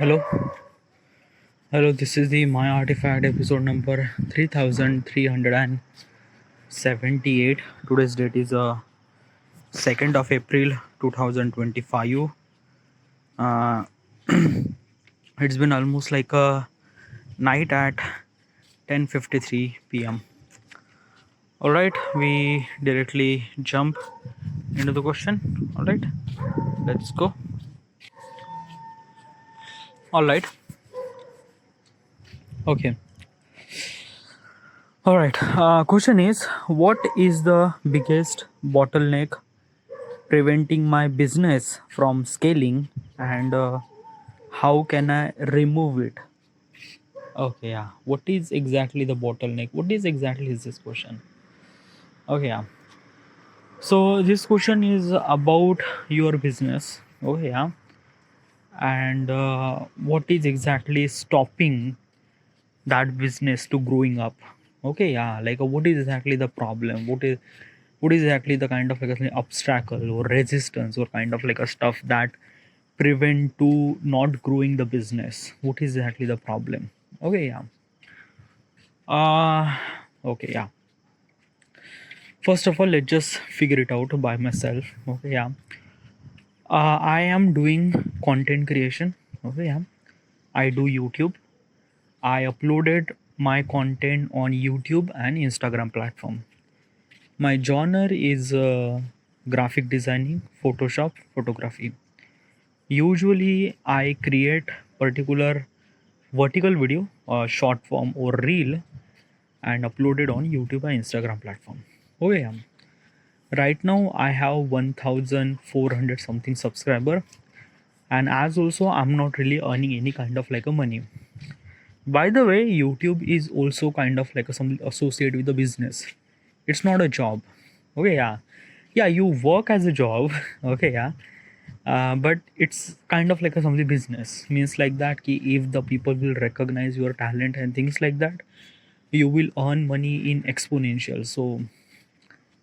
Hello, hello. This is the My Artifact episode number 3378. Today's date is 2nd of April 2025. Uh, it's been almost like a night at 10:53 p.m. All right, we directly jump into the question. All right, let's go. All right, okay. All right. Question is, what is the biggest bottleneck preventing my business from scaling, and how can I remove it? Okay, yeah. What is exactly the bottleneck? What is exactly is this question? Okay, yeah. So this question is about your business. Okay, yeah. And what is exactly stopping that business to growing up? Okay, yeah. Like what is exactly the problem? What is exactly the kind of like a obstacle or resistance or kind of like a stuff that prevent to not growing the business? What is exactly the problem? Okay, yeah. uh okay, yeah. First of all, let's just figure it out by myself. Okay, yeah. I am doing content creation. Okay, yeah. I do YouTube. I uploaded my content on YouTube and Instagram platform. My genre is graphic designing, Photoshop, photography. Usually I create particular vertical video, short form or reel, and uploaded on YouTube and Instagram platform. Okay, yeah. Right now I have 1400 something subscriber, and as also I'm not really earning any kind of like a money. By the way, YouTube is also kind of like a some associated with the business. It's not a job. Okay, yeah. Yeah, you work as a job. Okay, yeah. But it's kind of like a something business, means like that ki if the people will recognize your talent and things like that, you will earn money in exponential. So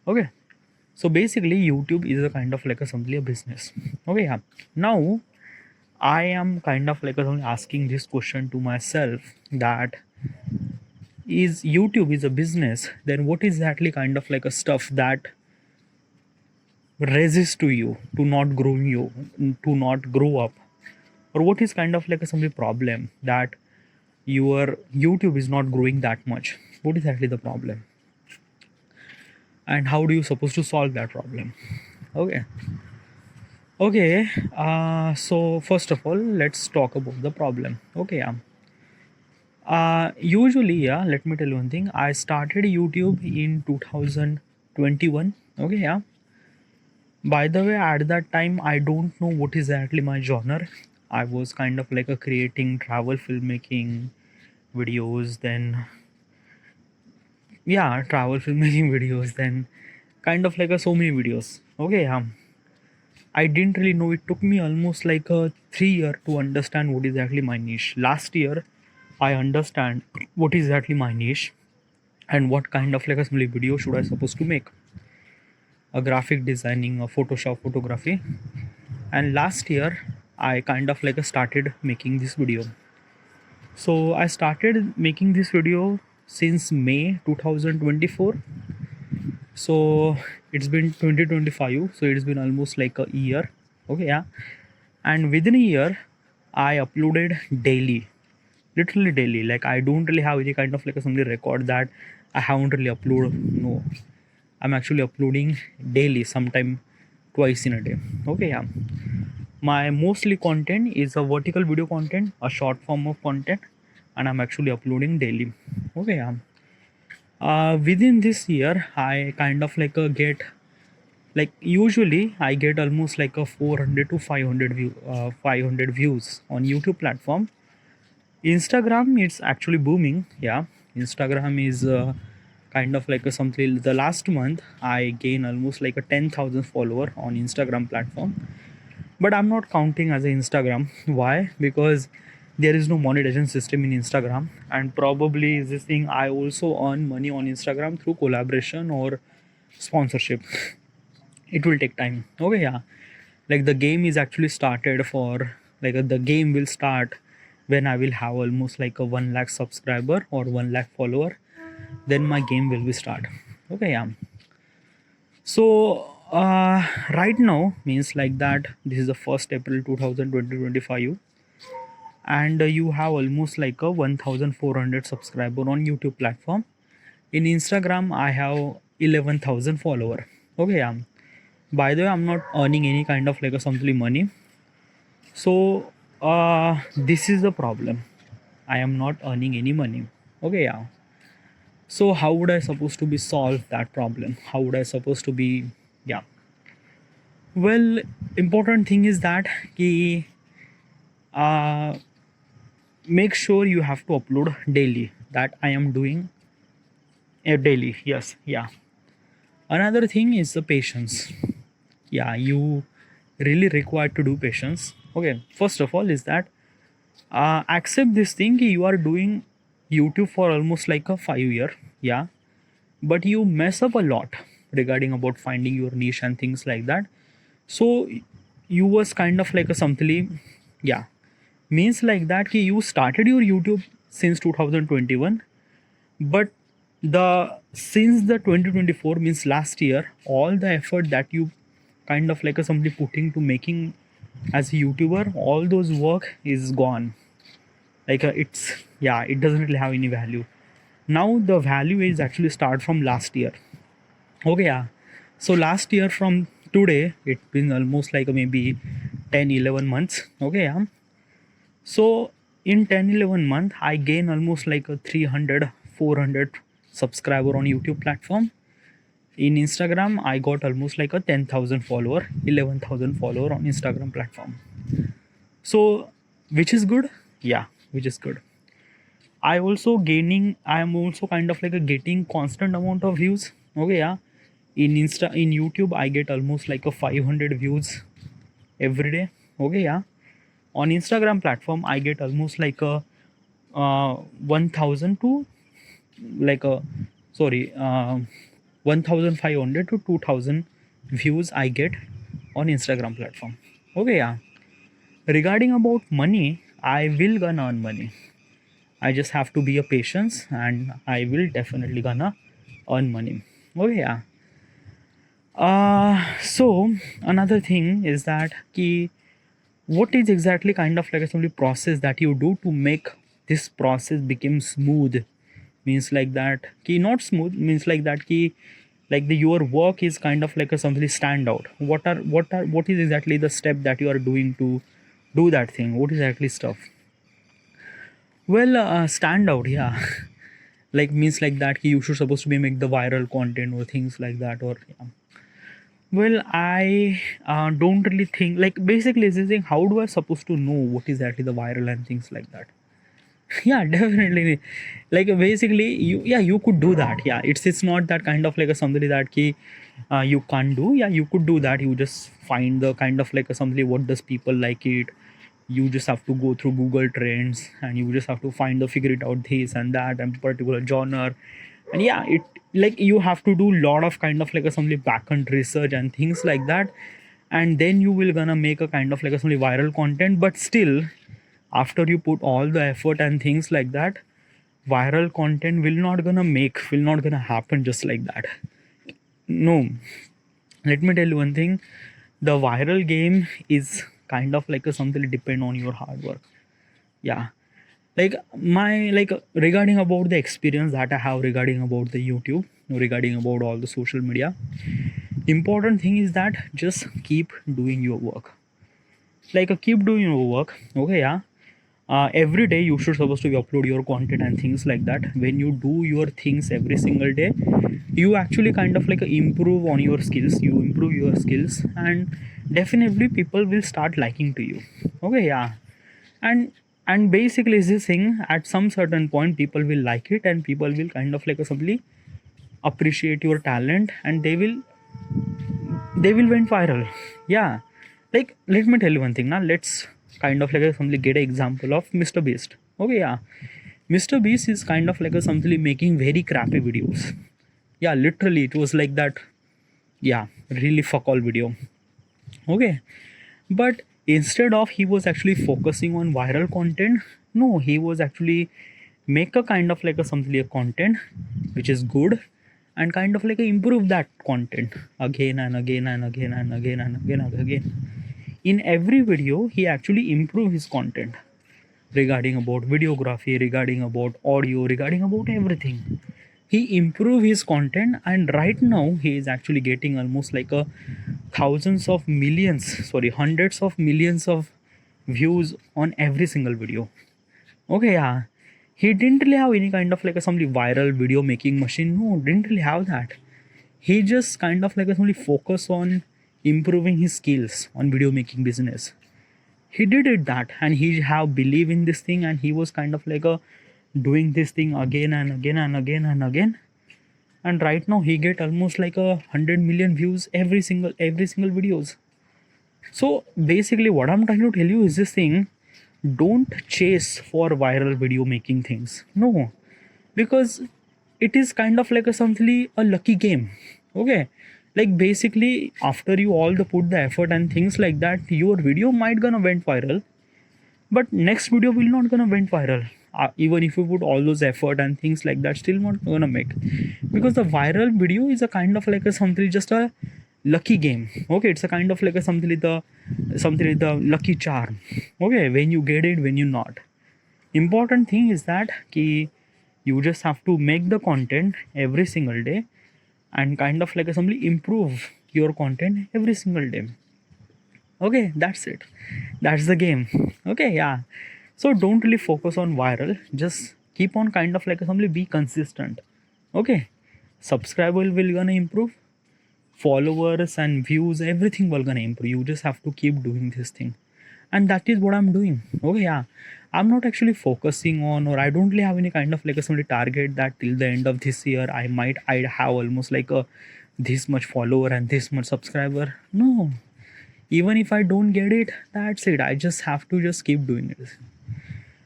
okay, so basically YouTube is a kind of like a simply a business. Okay, yeah. Now I am kind of like asking this question to myself, that is YouTube is a business, then what is exactly kind of like a stuff that resists to you to not growing you, to not grow up? Or what is kind of like a some problem that your YouTube is not growing that much? What is actually the problem, and how do you supposed to solve that problem? Okay, okay. So first of all, let's talk about the problem. Okay, yeah. Usually, yeah, let me tell you one thing. I started YouTube in 2021. Okay, yeah. By the way, at that time, I don't know what is exactly my genre. I was kind of like a creating travel filmmaking videos, then yeah, travel filmmaking videos, then kind of like a so many videos. Okay, yeah. I didn't really know. It took me almost like a 3 year to understand what is exactly my niche. Last year, I understand what is exactly my niche and what kind of like a simple video should I supposed to make. A graphic designing, a Photoshop photography. And last year, I kind of like started making this video. So I started making this video since May 2024. So it's been 2025. So it's been almost like a year. Okay, yeah. And within a year, I uploaded daily, literally daily. Like I don't really have any kind of like a something record that I haven't really uploaded. No, I'm actually uploading daily, sometime twice in a day. Okay, yeah. My mostly content is a vertical video content, a short form of content, and I'm actually uploading daily. Okay, yeah. Within this year, I kind of like get, like usually I get almost like a 400 to 500 views on YouTube platform. Instagram, it's actually booming. Yeah, Instagram is kind of like a something. The last month I gain almost like a 10,000 follower on Instagram platform, but I'm not counting as a Instagram. Why? Because there is no monetization system in Instagram, and probably is this thing I also earn money on Instagram through collaboration or sponsorship. It will take time. Okay, yeah. Like the game is actually started for, like the game will start when I will have almost like a 1 lakh subscriber or 1 lakh follower, then my game will be start. Okay, yeah. So right now means like that this is the 1st April 2025, and you have almost like a 1400 subscriber on YouTube platform. In Instagram I have 11,000 follower. Okay, yeah. By the way, I'm not earning any kind of like a something money. So this is the problem. I am not earning any money. Okay, yeah. So how would I supposed to be solve that problem? How would I supposed to be, yeah. Well, important thing is that ki, uh, make sure you have to upload daily. That I am doing daily. Yes, yeah. Another thing is the patience. Yeah, you really required to do patience. Okay, first of all is that accept this thing ki you are doing YouTube for almost like a 5 year. Yeah, but you mess up a lot regarding about finding your niche and things like that. So you was kind of like a something, yeah, means like that ki you started your YouTube since 2021, but the since the 2024 means last year, all the effort that you kind of like a somebody putting to making as a YouTuber, all those work is gone. Like it's, yeah, it doesn't really have any value. Now the value is actually start from last year. Okay, yeah. So last year from today, it's been almost like maybe 10-11 months. Okay, yeah. So in 10-11 month, I gain almost like a 300-400 subscriber on YouTube platform. In Instagram, I got almost like a 10,000 follower, 11,000 follower on Instagram platform. So which is good, yeah, which is good. I am also kind of like a getting constant amount of views. Okay, yeah. In YouTube, I get almost like a 500 views every day. Okay, yeah. On Instagram platform, I get almost like a 1,000 to like a, sorry, 1,500 to 2,000 views I get on Instagram platform. Okay, yeah. Regarding about money, I will gonna earn money. I just have to be a patience, and I will definitely gonna earn money. Okay, yeah. So another thing is that ki, what is exactly kind of like a simply process that you do to make this process become smooth? Means like that ki not smooth, means like that ki like the your work is kind of like a something stand out. What is exactly the step that you are doing to do that thing? What is actually stuff? Well, stand out, yeah. Like means like that you should supposed to be make the viral content or things like that, or yeah. Well, I don't really think like basically is this thing. How do I supposed to know what is actually the viral and things like that? Yeah, definitely. Like basically, you could do that. Yeah, it's not that kind of like a somebody that ki you can't do. Yeah, you could do that. You just find the kind of like a somebody what does people like it. You just have to go through Google Trends, and you just have to find the figure it out this and that and particular genre. And yeah, it like you have to do lot of kind of like a something backend research and things like that, and then you will gonna make a kind of like a something viral content. But still, after you put all the effort and things like that, viral content will not gonna happen just like that. No, let me tell you one thing. The viral game is kind of like a something depend on your hard work. Yeah, like my like regarding about the experience that I have regarding about the YouTube, regarding about all the social media, important thing is that just keep doing your work. Like keep doing your work. Okay, yeah. Every day you should supposed to upload your content and things like that. When you do your things every single day, you actually kind of like improve on your skills. You improve your skills, and definitely people will start liking to you. Okay, yeah. And basically is this thing, at some certain point people will like it, and people will kind of like simply appreciate your talent, and they will went viral. Yeah, like let me tell you one thing. Now let's kind of like something get an example of MrBeast. Okay, yeah. MrBeast is kind of like something making very crappy videos. Yeah, literally it was like that. Yeah, really fuck all video. Okay, but Instead of he was actually focusing on viral content, no, he was actually make a kind of like a something like content which is good, and kind of like improve that content again and again and again and again and again and again. In every video he actually improve his content regarding about videography, regarding about audio, regarding about everything. He improve his content, and right now he is actually getting almost like a thousands of millions, sorry, hundreds of millions of views on every single video. Okay, yeah. He didn't really have any kind of like a some viral video making machine. No, didn't really have that. He just kind of like a only focus on improving his skills on video making business. He did it that, and he have believe in this thing, and he was kind of like a doing this thing again and again and again and again. And right now he get almost like 100 million views every single videos. So basically what I'm trying to tell you is this thing: don't chase for viral video making things, no, because it is kind of like a lucky game. Okay, like basically after you all the put the effort and things like that, your video might gonna went viral, but next video will not gonna went viral. Even if you put all those effort and things like that, still not gonna make, because the viral video is a kind of like a something just a lucky game. Okay, it's a kind of like a something like the lucky charm. Okay, when you get it, when you not. Important thing is that ki you just have to make the content every single day, and kind of like a something improve your content every single day. Okay, that's it, that's the game. Okay, yeah. So don't really focus on viral, just keep on kind of like something, be consistent. Okay, subscriber will gonna improve, followers and views, everything will gonna improve. You just have to keep doing this thing, and that is what I'm doing. Okay, yeah. I'm not actually focusing on, or I don't really have any kind of like a somebody target that till the end of this year I'd have almost like a this much follower and this much subscriber. No, even if I don't get it, that's it. I just have to just keep doing it.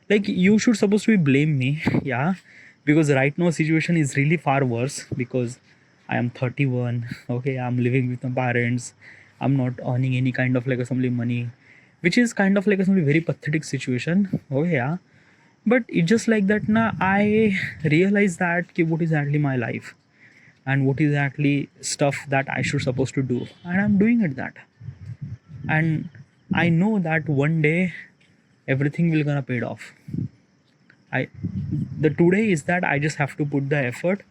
Like, you should supposed to be blame me, yeah, because right now situation is really far worse, because I am 31. Okay, I'm living with my parents, I'm not earning any kind of like a some money, which is kind of like a some very pathetic situation. Oh yeah, but it's just like that now I realize that what is actually my life, and what is actually stuff that I should supposed to do, and I'm doing it that. And I know that one day everything will gonna paid off. I the today is that I just have to put the effort.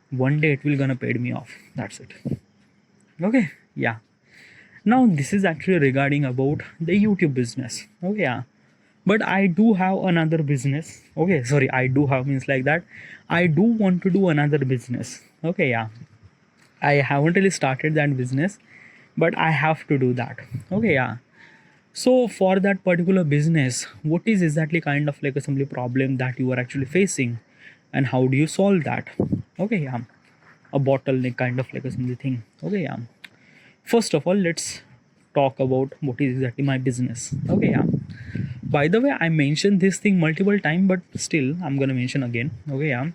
One day it will gonna pay me off, that's it. Okay, yeah. Now this is actually regarding about the YouTube business. Okay, yeah. But I do have another business. Okay, sorry, I do have means like that I do want to do another business. Okay, yeah. I haven't really started that business, but I have to do that. Okay, yeah. So for that particular business, what is exactly kind of like a simply problem that you are actually facing, and how do you solve that? Okay, yeah. A bottleneck kind of like a simply thing. Okay, yeah. First of all, let's talk about what is exactly my business. Okay, yeah. By the way, I mentioned this thing multiple times, but still I'm gonna mention again. Okay, yeah.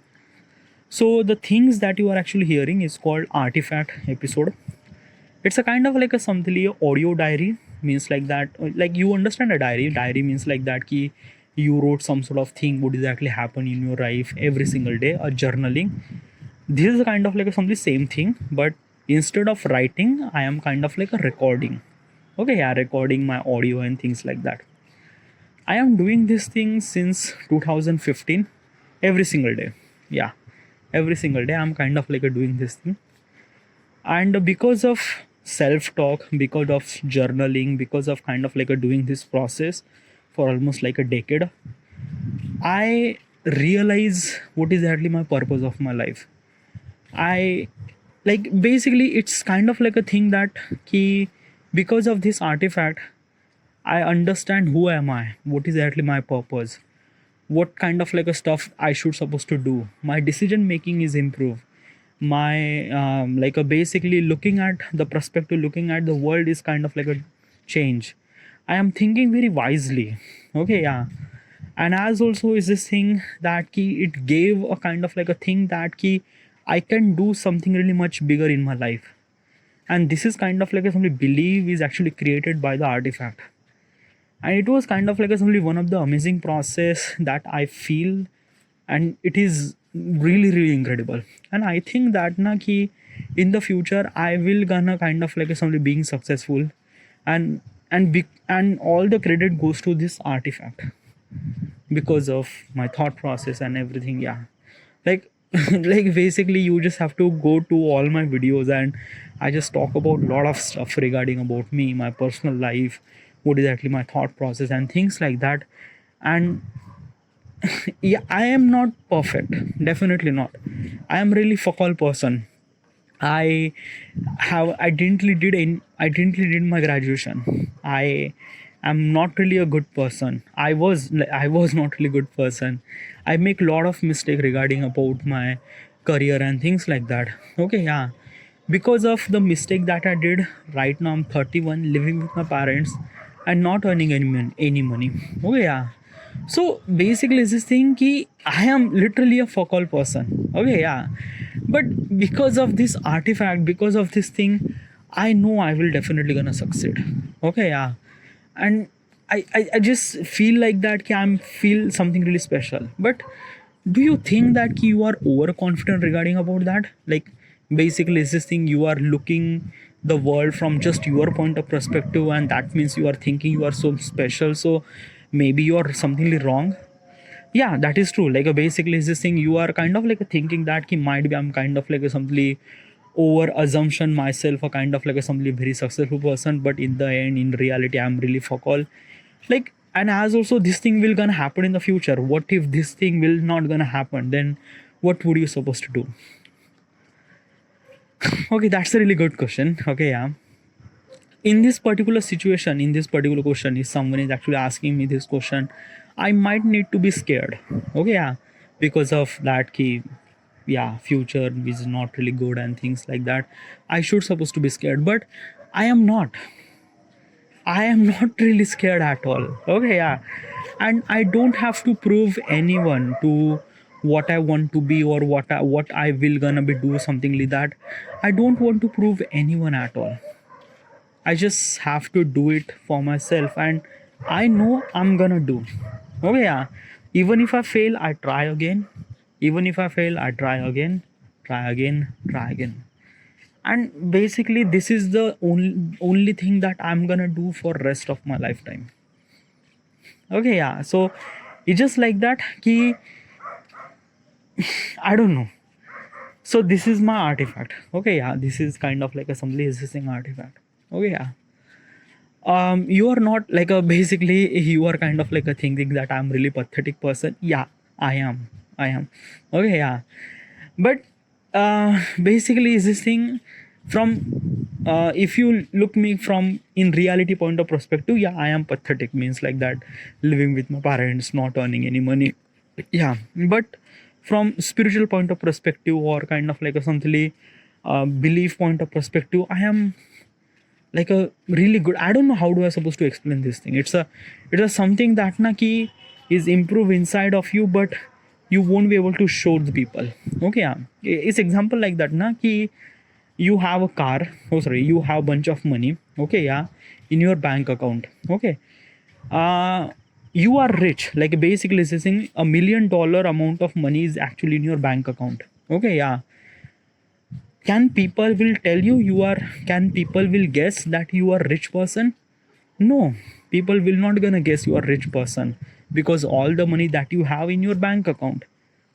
So the things that you are actually hearing is called artifact episode. It's a kind of like a something audio diary, means like that, like you understand a diary means like that ki you wrote some sort of thing what exactly happened in your life every single day, a journaling. This is a kind of like a something same thing, but instead of writing I am kind of like a recording. Okay, yeah, recording my audio and things like that. I am doing this thing since 2015, every single day. Yeah, every single day I'm kind of like a doing this thing. And because of self-talk, because of journaling, because of kind of like a doing this process for almost like a decade, I realize what is actually my purpose of my life. I like basically it's kind of like a thing that key, because of this artifact I understand who am I, what is actually my purpose, what kind of like a stuff I should supposed to do. My decision making is improved. My like a basically looking at the perspective, looking at the world is kind of like a change. I am thinking very wisely. Okay, yeah. And as also is this thing that key it gave a kind of like a thing that key I can do something really much bigger in my life. And this is kind of like a something belief is actually created by the artifact. and it was kind of like a, simply one of the amazing process that I feel, and it is really incredible. And I think that na ki in the future I will gonna kind of like simply being successful, and and all the credit goes to this artifact because of my thought process and everything. Yeah, like like basically you just have to go to all my videos, and I just talk about a lot of stuff regarding about me, my personal life, what is actually my thought process and things like that. And yeah, I am not perfect, definitely not. I am really fuck all person. I didn't did my graduation. I am not really a good person. I was not really good person. I make a lot of mistake regarding about my career and things like that. Okay, yeah. Because of the mistake that I did, right now I'm 31, living with my parents and not earning any money. Okay, yeah. So basically it's this thing ki I am literally a fuck all person. Okay, yeah. But because of this artifact, because of this thing, I know I will definitely gonna succeed. Okay, yeah. And I just feel like that ki I'm feel something really special. But do you think that ki you are overconfident regarding about that? Like basically is this thing you are looking the world from just your point of perspective, and that means you are thinking you are so special, so maybe you are something wrong. Yeah, that is true. Like basically is this thing you are kind of like thinking that ki might be I'm kind of like a something over assumption myself, a kind of like a something very successful person, but in the end in reality I'm really fuck all. Like, and as also this thing will gonna happen in the future, what if this thing will not gonna happen, then what would you supposed to do? Okay, that's a really good question. Okay, yeah. In this particular situation, in this particular question, if someone is actually asking me this question, I might need to be scared. Okay, yeah. Because of that key, yeah, future is not really good and things like that. I should supposed to be scared, but I am not. I am not really scared at all. Okay, yeah. And I don't have to prove anyone to what I want to be, or what I will gonna be do something like that. I don't want to prove anyone at all. I just have to do it for myself, and I know I'm gonna do. Okay, yeah. Even if I fail, I try again. Even if I fail, I try again, try again, try again. And basically this is the only thing that I'm gonna do for rest of my lifetime. Okay, yeah. So it's just like that ki I don't know. So this is my artifact. Okay, yeah. This is kind of like a somebody existing artifact. Okay, yeah. You are not like a basically you are kind of like a thinking that I'm really pathetic person. Yeah, I am. Okay, yeah. But basically is this thing from if you look me from in reality point of perspective, yeah, I am pathetic, means like that, living with my parents, not earning any money. Yeah, but from spiritual point of perspective, or kind of like a something belief point of perspective, I am like a really good, I don't know how do I supposed to explain this thing. It's a something that na ki is improve inside of you, but you won't be able to show the people. Okay, yeah. It's example like that na ki you have a car, oh sorry, you have bunch of money, okay, yeah, in your bank account. Okay, uh you are rich, like basically saying $1 million amount of money is actually in your bank account. Okay, yeah. Can people will tell you are, can people will guess that you are rich person? No, people will not gonna guess you are rich person, because all the money that you have in your bank account,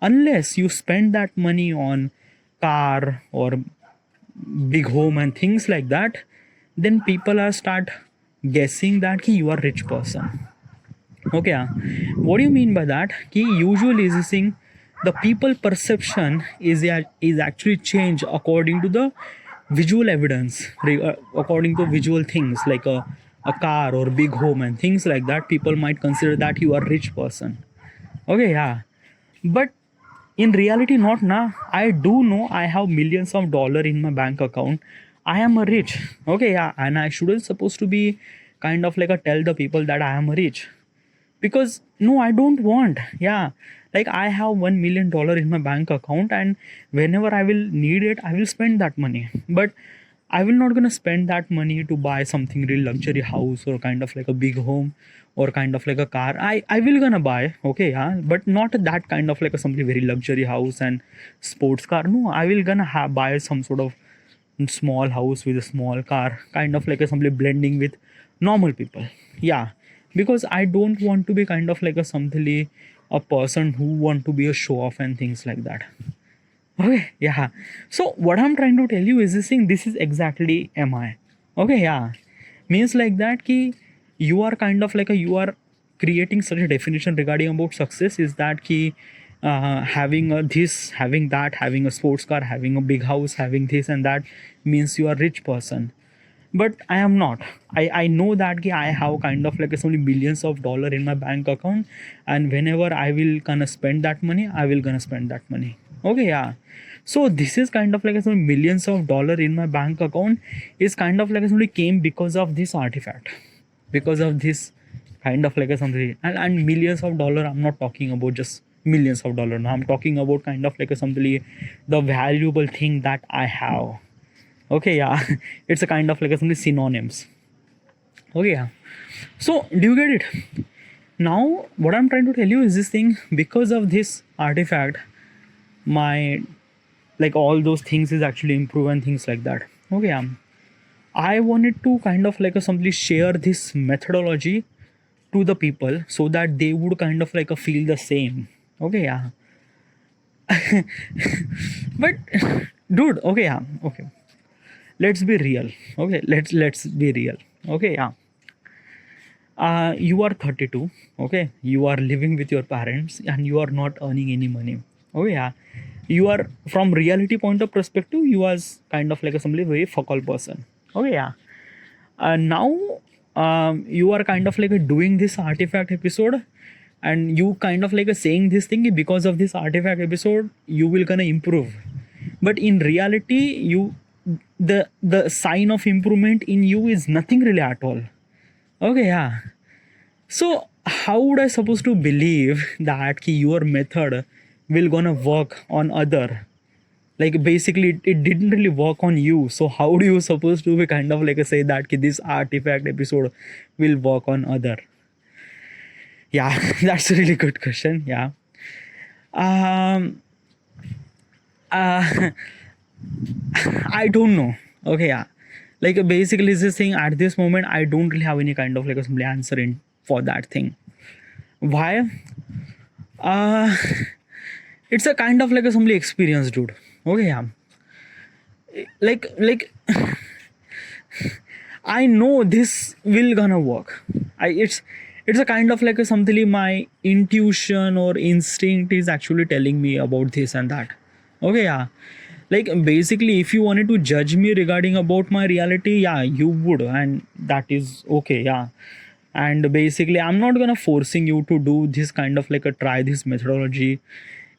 unless you spend that money on car or big home and things like that, then people are start guessing that you are rich person. Okay, what do you mean by that? Ki usually is this thing, the people perception is actually changed according to the visual evidence, according to visual things like a car or big home and things like that. People might consider that you are rich person. Okay, yeah. But in reality not na. I do know I have millions of dollar in my bank account. I am a rich. Okay, yeah. And I shouldn't supposed to be kind of like a tell the people that I am rich, because no, I don't want. Yeah, like I have $1 million in my bank account, and whenever I will need it, I will spend that money. But I will not gonna spend that money to buy something real luxury house or kind of like a big home or kind of like a car, I will gonna buy, okay, yeah, but not that kind of like a something very luxury house and sports car. No, I will gonna buy some sort of small house with a small car, kind of like a simply blending with normal people. Yeah, because I don't want to be kind of like a something, a person who want to be a show off and things like that. Okay, yeah. So what I'm trying to tell you is this thing. This is exactly MI. Okay, yeah. Means like that ki you are kind of like a, you are creating such a definition regarding about success is that ki having a this, having that, having a sports car, having a big house, having this and that means you are a rich person. But I am not. I know that ki I have kind of like so many millions of dollar in my bank account, and whenever I will gonna spend that money, I will gonna spend that money. Okay, yeah. So this is kind of like some millions of dollar in my bank account is kind of like somebody came because of this artifact, because of this kind of like a something, and millions of dollar. I'm not talking about just millions of dollar. Now I'm talking about kind of like a something, the valuable thing that I have. Okay, yeah. It's a kind of like a something synonyms. Okay, yeah. So do you get it? Now what I'm trying to tell you is this thing, because of this artifact, my like all those things is actually improve and things like that. Okay, I wanted to kind of like a simply share this methodology to the people so that they would kind of like a feel the same. Okay, yeah. But dude, okay, yeah, okay, let's be real. Okay, let's be real. Okay, yeah. You are 32. Okay, you are living with your parents and you are not earning any money. Oh yeah, you are, from reality point of perspective, you was kind of like a somebody very focal person. Okay, yeah. Now you are kind of like a doing this artifact episode, and you kind of like a saying this thing, because of this artifact episode you will gonna improve. But in reality, you, the sign of improvement in you is nothing really at all. Okay, yeah. So how would I supposed to believe that ki your method will gonna work on other? Like basically it didn't really work on you. So how do you supposed to be kind of like a say that ki this artifact episode will work on other? Yeah, that's a really good question. Yeah. Um uh I don't know. Okay, yeah. Like basically this thing at this moment I don't really have any kind of like a simple answer in for that thing. Why? Uh it's a kind of like a simply experience, dude. Okay, yeah. Like I know this will gonna work. It's a kind of like a something my intuition or instinct is actually telling me about this and that. Okay, yeah. Like basically if you wanted to judge me regarding about my reality, yeah, you would, and that is okay, yeah. And basically I'm not gonna forcing you to do this kind of like a try this methodology.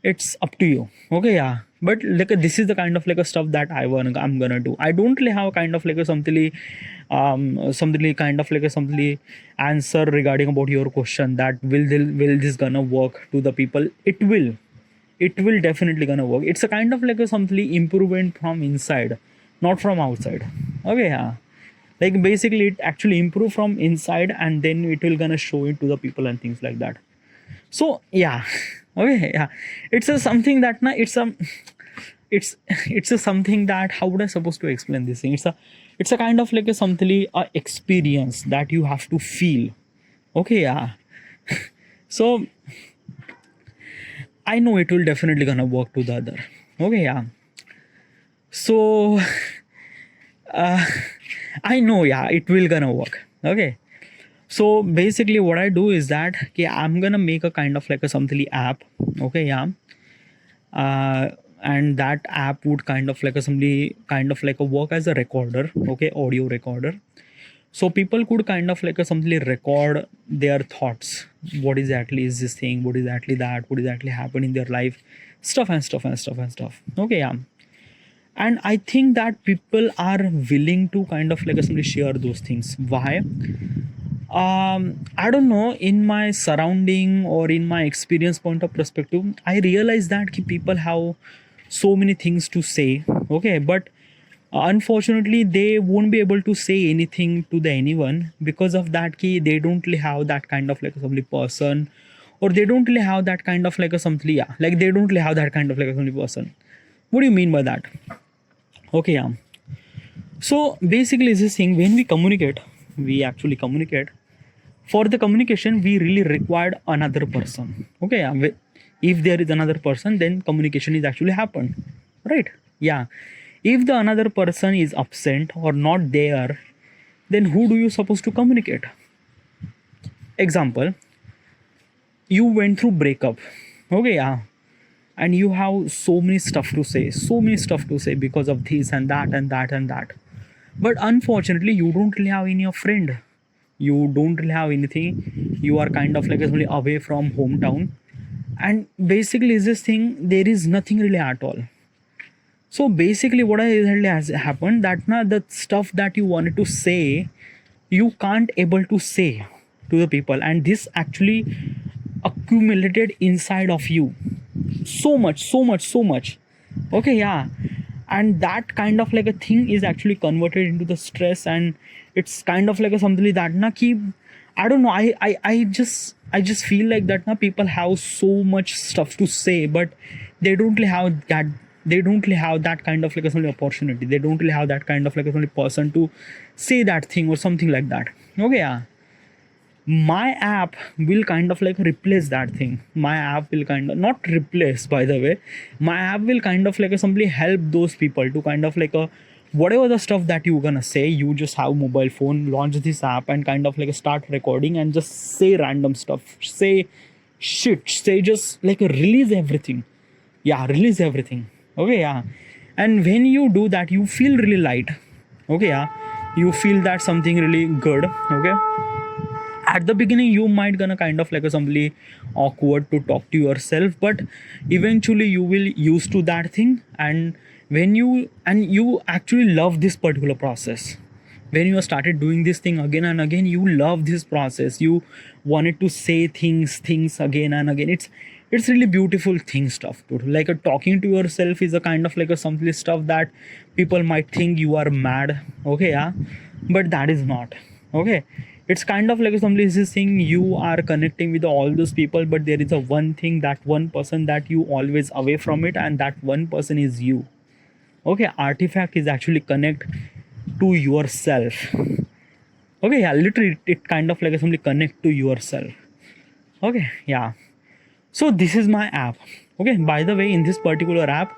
It's up to you. Okay, yeah. But like this is the kind of like a stuff that I'm gonna do. I don't really have kind of like a something kind of like a something answer regarding about your question that will this gonna work to the people. It will definitely gonna work. It's a kind of like a something improvement from inside, not from outside. Okay, yeah. Like basically it actually improve from inside, and then it will gonna show it to the people and things like that. So yeah. Okay, yeah. It's a something that it's a something that, how would I supposed to explain this thing? It's a kind of like a something, a experience that you have to feel. Okay, yeah. So I know it will definitely gonna work to the other. Okay, yeah. So I know, yeah, it will gonna work. Okay. So basically what I do is that, okay, I'm gonna make a kind of like a something app. Okay, yeah. And that app would kind of like a somebody kind of like a work as a recorder. Okay, audio recorder. So people could kind of like a something record their thoughts. What exactly is this thing? What is exactly that? What exactly happened in their life? Stuff and stuff and stuff and stuff. Okay, yeah. And I think that people are willing to kind of like a somebody share those things. Why? I don't know, in my surrounding or in my experience point of perspective, I realize that people have so many things to say. Okay, but Unfortunately, they won't be able to say anything to the anyone because of that key. They don't really have that kind of like a somebody person, or they don't really have that kind of like a somebody, yeah, like they don't really have that kind of like a somebody person. What do you mean by that? Okay, yeah. So basically, is this thing, when we communicate, we actually communicate. For the communication, we really required another person. Okay, yeah. If there is another person, then communication is actually happened, right? Yeah. If the another person is absent or not there, then who do you supposed to communicate? Example, you went through breakup. Okay, yeah. And you have so many stuff to say, so many stuff to say because of this and that and that and that. But unfortunately, you don't really have any friend. You don't really have anything. You are kind of like really away from hometown. And basically, is this thing, there is nothing really at all. So basically, what has happened that now the stuff that you wanted to say, you can't able to say to the people, and this actually accumulated inside of you so much, so much, so much. Okay, yeah. And that kind of like a thing is actually converted into the stress, and it's kind of like a something that na keep, I don't know, I just feel like that now people have so much stuff to say, but they don't really have that, they don't really have that kind of like a something opportunity, they don't really have that kind of like a something person to say that thing or something like that. Okay, yeah. My app will kind of like replace that thing. My app will kind of not replace, by the way, my app will kind of like simply help those people to kind of like a whatever the stuff that you're gonna say, you just have mobile phone, launch this app and kind of like start recording and just say random stuff, say shit, say just like release everything. Yeah, release everything. Okay, yeah. And when you do that, you feel really light. Okay, yeah. You feel that something really good. Okay, at the beginning you might gonna kind of like a somebody awkward to talk to yourself, but eventually you will used to that thing. And when you actually love this particular process, when you started doing this thing again and again, you love this process, you wanted to say things again and again. It's really beautiful thing stuff too. Like a talking to yourself is a kind of like a something stuff that people might think you are mad. Okay, yeah. But that is not. Okay, it's kind of like somebody is saying you are connecting with all those people, but there is a one thing, that one person that you always away from it, and that one person is you. Okay, artifact is actually connect to yourself. Okay, yeah, literally it kind of like somebody connect to yourself. Okay, yeah. So this is my app. Okay, by the way, in this particular app,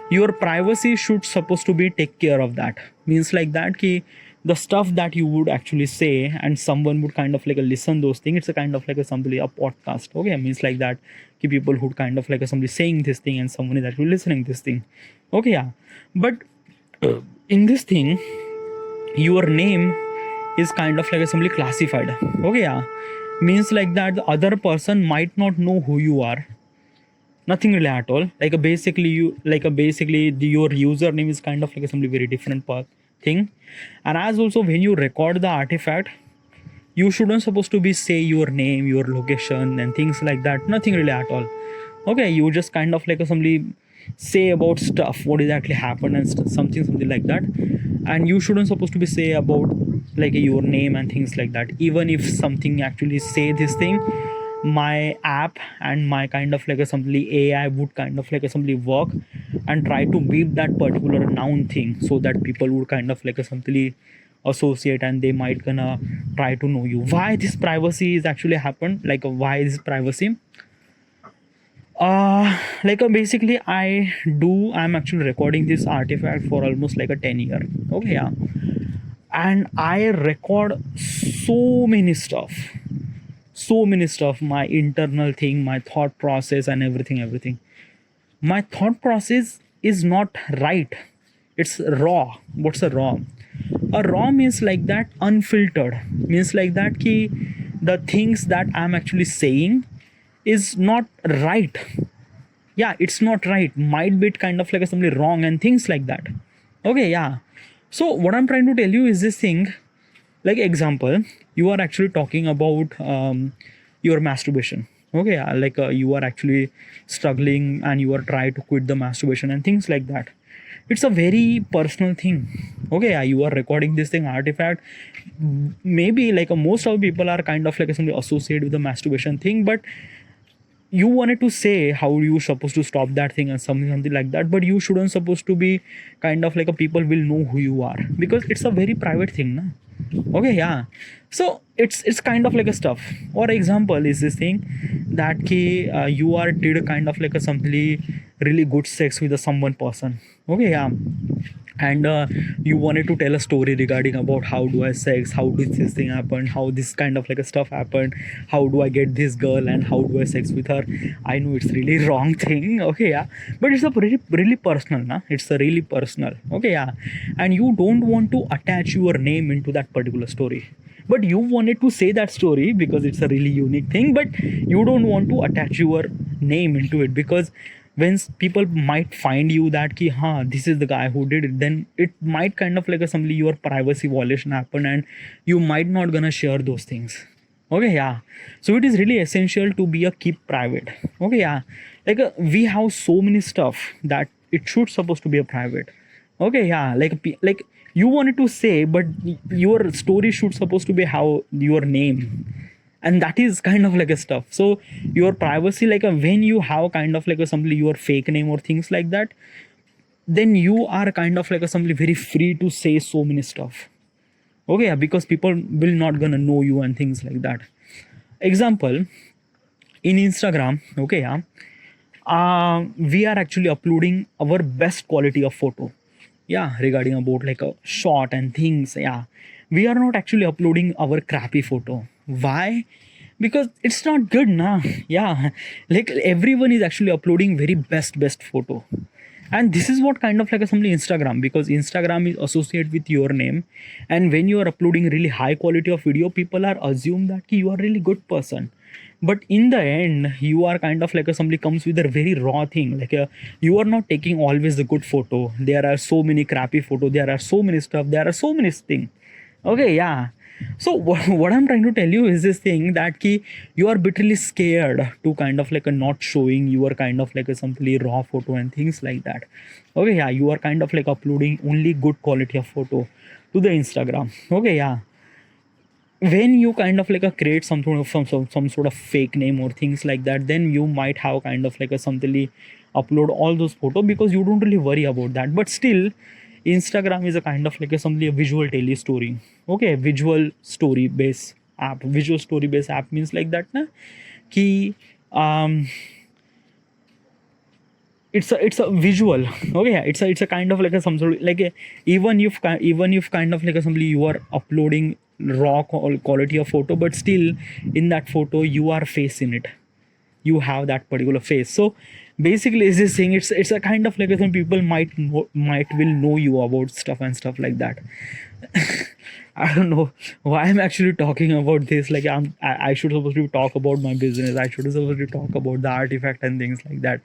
your privacy should supposed to be take care of that. Means like that ki the stuff that you would actually say and someone would kind of like listen those things, it's a kind of like a somebody a podcast. Okay, means like that ki people who kind of like a somebody saying this thing and someone is actually listening this thing. Okay, yeah. But in this thing, your name is kind of like a somebody classified. Okay, yeah. Means like that the other person might not know who you are, nothing really at all. Like a basically you like a basically your username is kind of like a somebody very different path thing. And as also when you record the artifact, you shouldn't supposed to be say your name, your location and things like that, nothing really at all. Okay, you just kind of like a somebody say about stuff what exactly happened and something like that. And you shouldn't supposed to be say about like your name and things like that. Even if something actually say this thing, my app and my kind of like a simply AI would kind of like a simply work and try to beep that particular noun thing, so that people would kind of like a simply associate and they might gonna try to know you. Why this privacy is actually happened, like why is privacy, basically I'm actually recording this artifact for almost like a 10 year. Okay, yeah. And I record so many stuff, my internal thing, my thought process and everything. My thought process is not right, it's raw. What's a raw means like that unfiltered, means like that ki the things that I'm actually saying is not right. Yeah, it's not right, might be kind of like something wrong and things like that. Okay, yeah. So what I'm trying to tell you is this thing, like example, you are actually talking about your masturbation. Okay, yeah, like you are actually struggling and you are trying to quit the masturbation and things like that. it's a very personal thing. Okay, yeah, you are recording this thing artifact. Maybe like most of the people are kind of like something associated with the masturbation thing, but you wanted to say how you supposed to stop that thing and something like that, but you shouldn't supposed to be kind of like a people will know who you are, because it's a very private thing, na? Okay, yeah. So it's kind of like a stuff. Or example is this thing that you are did a kind of like a something really good sex with a someone person. Okay, yeah. And you wanted to tell a story regarding about how do I sex, how did this thing happen, how this kind of like a stuff happened, how do I get this girl and how do I sex with her. I know it's really wrong thing. Okay, yeah, but it's a really personal, na? It's a really personal. Okay, yeah. And you don't want to attach your name into that particular story, but you wanted to say that story because it's a really unique thing, but you don't want to attach your name into it, because when people might find you that ki this is the guy who did it, then it might kind of like a something your privacy violation happen, and you might not gonna share those things. Okay, yeah. So it is really essential to be a keep private. Okay, yeah. Like we have so many stuff that it should supposed to be a private. Okay, yeah. Like you wanted to say, but your story should supposed to be how your name, and that is kind of like a stuff. So your privacy, like when you have kind of like a something your fake name or things like that, then you are kind of like a something very free to say so many stuff. Okay, yeah, because people will not gonna know you and things like that. Example, in Instagram, okay, yeah, we are actually uploading our best quality of photo, yeah, regarding about like a shot and things. Yeah, we are not actually uploading our crappy photo. Why? Because it's not good, nah. Yeah, like everyone is actually uploading very best photo, and this is what kind of like a something Instagram, because Instagram is associated with your name, and when you are uploading really high quality of video, people are assume that you are really good person. But in the end, you are kind of like a somebody comes with a very raw thing, like you are not taking always the good photo. There are so many crappy photo, there are so many stuff, there are so many things. Okay, yeah. So what I'm trying to tell you is this thing that you are bitterly scared to kind of like a not showing your kind of like a simply raw photo and things like that. Okay, yeah, you are kind of like uploading only good quality of photo to the Instagram. Okay, yeah. When you kind of like a create something of some sort of fake name or things like that, then you might have kind of like a something upload all those photos, because you don't really worry about that. But still, Instagram is a kind of like a something a visual tele story. Okay, visual story based app. Visual story based app means like that, na? Ki it's a visual. Okay, yeah, it's a kind of like a some sort of like even if kind of like a somebody you are uploading raw quality of photo, but still in that photo you are face in it, you have that particular face. So basically is this thing, it's a kind of like some people might will know you about stuff and stuff like that. I don't know why I'm actually talking about this. Like I should supposed to talk about my business, I should supposed to talk about the artifact and things like that.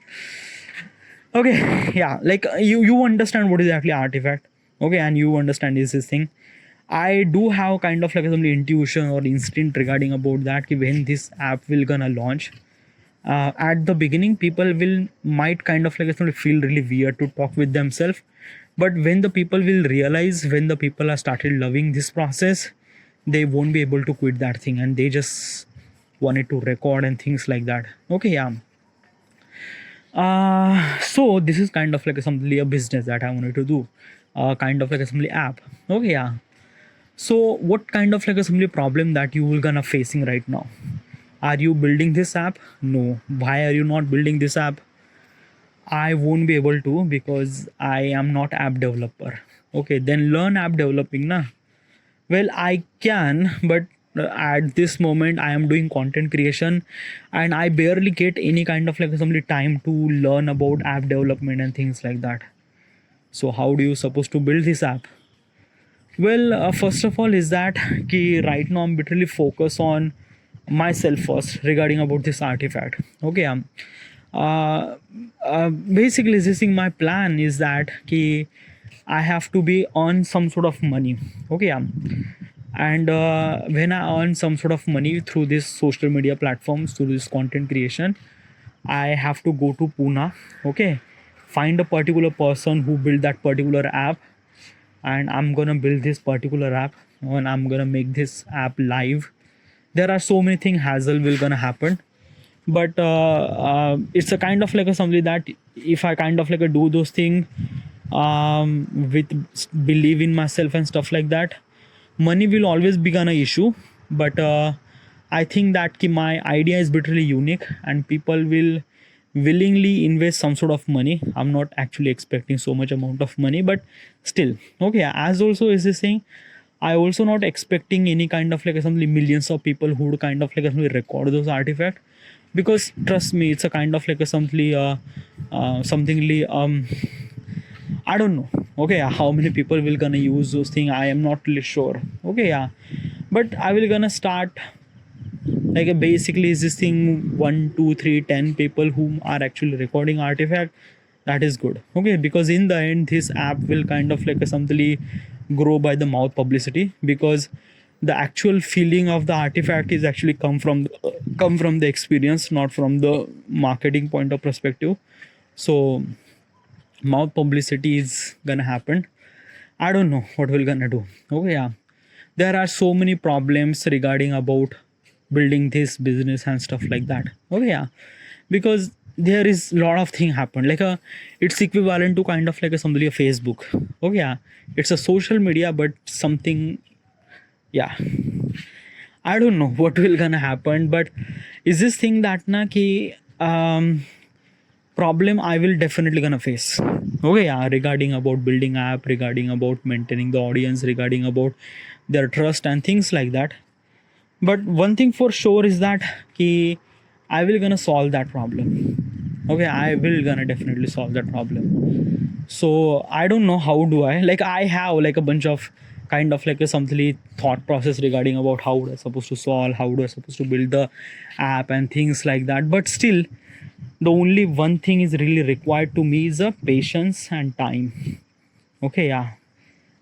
Okay, yeah, like you understand what is actually artifact. Okay, and you understand is this thing. I do have kind of like some intuition or instinct regarding about that when this app will gonna launch. At the beginning, people will might kind of like feel really weird to talk with themselves, but when the people will realize, when the people are started loving this process, they won't be able to quit that thing, and they just wanted to record and things like that. Okay, yeah. So this is kind of like something a business that I wanted to do, kind of like a assembly app. Okay, yeah. So what kind of like a assembly problem that you will gonna facing right now? Are you building this app? No. Why are you not building this app? I won't be able to because I am not app developer. Okay, then learn app developing, na. Well, I can, but at this moment I am doing content creation, and I barely get any kind of like assembly time to learn about app development and things like that. So how do you supposed to build this app? Well, first of all is that right now I'm literally focused on myself first regarding about this artifact. Okay, uh, basically this thing, my plan is that I have to be on some sort of money. Okay, and when I earn some sort of money through this social media platforms, through this content creation, I have to go to Pune. Okay, find a particular person who built that particular app, and I'm gonna build this particular app, and I'm gonna make this app live. There are so many things hassle will gonna happen, but it's a kind of like a something that if I kind of like a do those things with believe in myself and stuff like that, money will always become an issue. But I think that my idea is literally unique and people will willingly invest some sort of money. I'm not actually expecting so much amount of money, but still, okay, as also is this thing, I also not expecting any kind of like some millions of people who would kind of like record those artifacts, because trust me, it's a kind of like a something I don't know. Okay, yeah, how many people will gonna use those things? I am not really sure. Okay, yeah, but I will gonna start like basically is this thing 1, 2, 3, 10 people whom are actually recording artifact. That is good. Okay, because in the end, this app will kind of like a something grow by the mouth publicity, because the actual feeling of the artifact is actually come from the experience, not from the marketing point of perspective. So mouth publicity is gonna happen. I don't know what we're gonna do. Okay, yeah, there are so many problems regarding about building this business and stuff like that. Okay, yeah, because there is a lot of thing happen like a it's equivalent to kind of like a somebody a Facebook. Okay, yeah, it's a social media, but something, yeah, I don't know what will gonna happen, but is this thing that na ki problem I will definitely gonna face. Okay, yeah, regarding about building app, regarding about maintaining the audience, regarding about their trust and things like that. But one thing for sure is that ki I will gonna solve that problem. Okay, I will gonna definitely solve that problem. So I don't know how do I like I have like a bunch of kind of like a something thought process regarding about how would I supposed to solve, how do I supposed to build the app and things like that. But still, the only one thing is really required to me is a patience and time. Okay, yeah,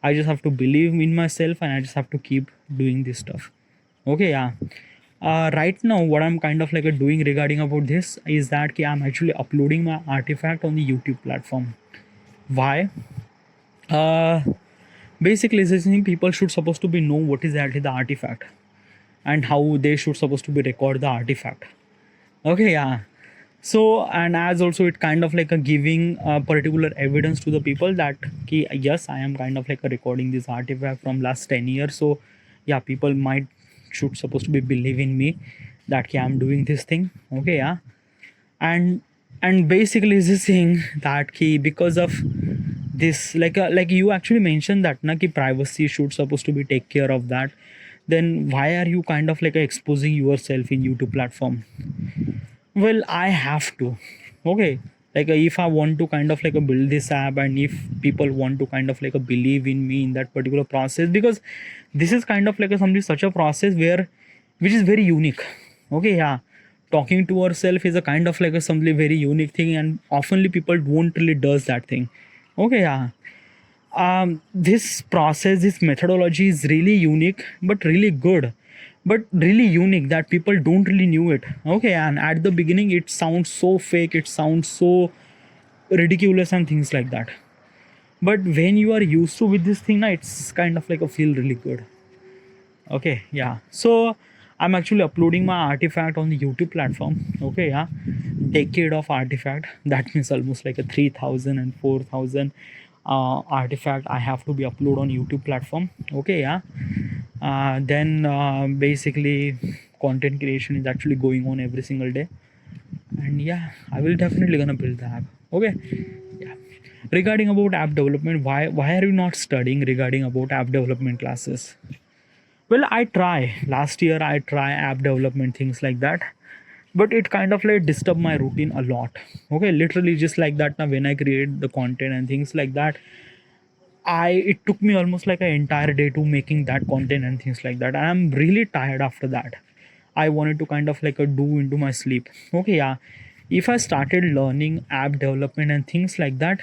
I just have to believe in myself and I just have to keep doing this stuff. Okay, yeah, right now what I'm kind of like doing regarding about this is that I'm actually uploading my artifact on the YouTube platform. Why? uh Basically this thing, people should supposed to be know what is actually the artifact and how they should supposed to be record the artifact. Okay, yeah. So and as also it kind of like a giving particular evidence to the people that yes, I am kind of like a recording this artifact from last 10 years. So yeah, people might should supposed to be believe in me that I'm doing this thing. Okay, yeah. And basically this thing that because of this like you actually mentioned that na ki privacy should supposed to be take care of that, then why are you kind of like exposing yourself in YouTube platform? Well, I have to. Okay, like if I want to kind of like build this app, and if people want to kind of like believe in me in that particular process, because this is kind of like something such a process where which is very unique. Okay, yeah, talking to ourselves is a kind of like something very unique thing, and oftenly people won't really does that thing. Okay, yeah. This process, this methodology is really unique but really good, but really unique that people don't really knew it. Okay, and at the beginning it sounds so fake, it sounds so ridiculous and things like that, but when you are used to with this thing now, it's kind of like a feel really good. Okay, yeah, so I'm actually uploading my artifact on the YouTube platform. Okay, yeah, decade of artifact, that means almost like a 3,000 and 4,000 artifact I have to be upload on YouTube platform. Okay, yeah. Then basically content creation is actually going on every single day, and yeah, I will definitely gonna build the app. Okay, yeah. Regarding about app development, why are you not studying regarding about app development classes? Well, I try last year, I try app development things like that, but it kind of like disturb my routine a lot. Okay, literally just like that now when I create the content and things like that, it took me almost like an entire day to making that content and things like that, and I'm really tired after that. I wanted to kind of like do into my sleep. Okay, yeah, if I started learning app development and things like that,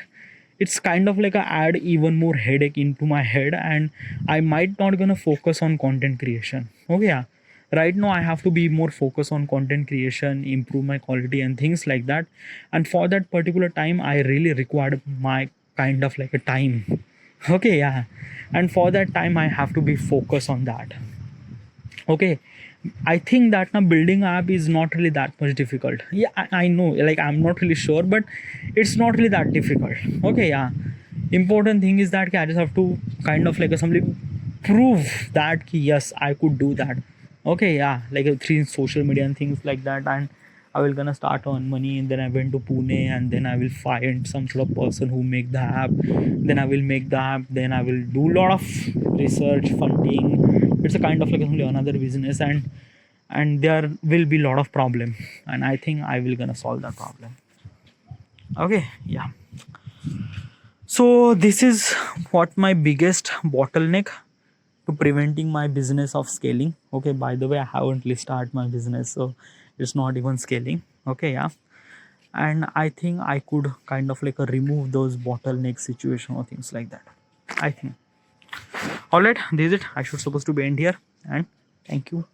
it's kind of like I add even more headache into my head, and I might not gonna focus on content creation. Okay, yeah, right now I have to be more focused on content creation, improve my quality and things like that. And for that particular time I really required my kind of like a time. Okay, yeah. And for that time I have to be focused on that. Okay, I think that now building app is not really that much difficult. Yeah, I know, like I'm not really sure, but it's not really that difficult. Okay, yeah. Important thing is that I just have to kind of like something prove that yes, I could do that. Okay, yeah, like through social media and things like that. And I will gonna start earn money, and then I went to Pune, and then I will find some sort of person who make the app. Then I will make the app. Then I will do a lot of research, funding. It's a kind of like another business, and there will be a lot of problem, and I think I will gonna solve that problem. Okay, yeah. So this is what my biggest bottleneck to preventing my business of scaling. Okay, by the way, I haven't really started my business, so it's not even scaling. Okay, yeah. And I think I could kind of like remove those bottleneck situation or things like that, I think. All right, this is it. I should supposed to be end here, and thank you.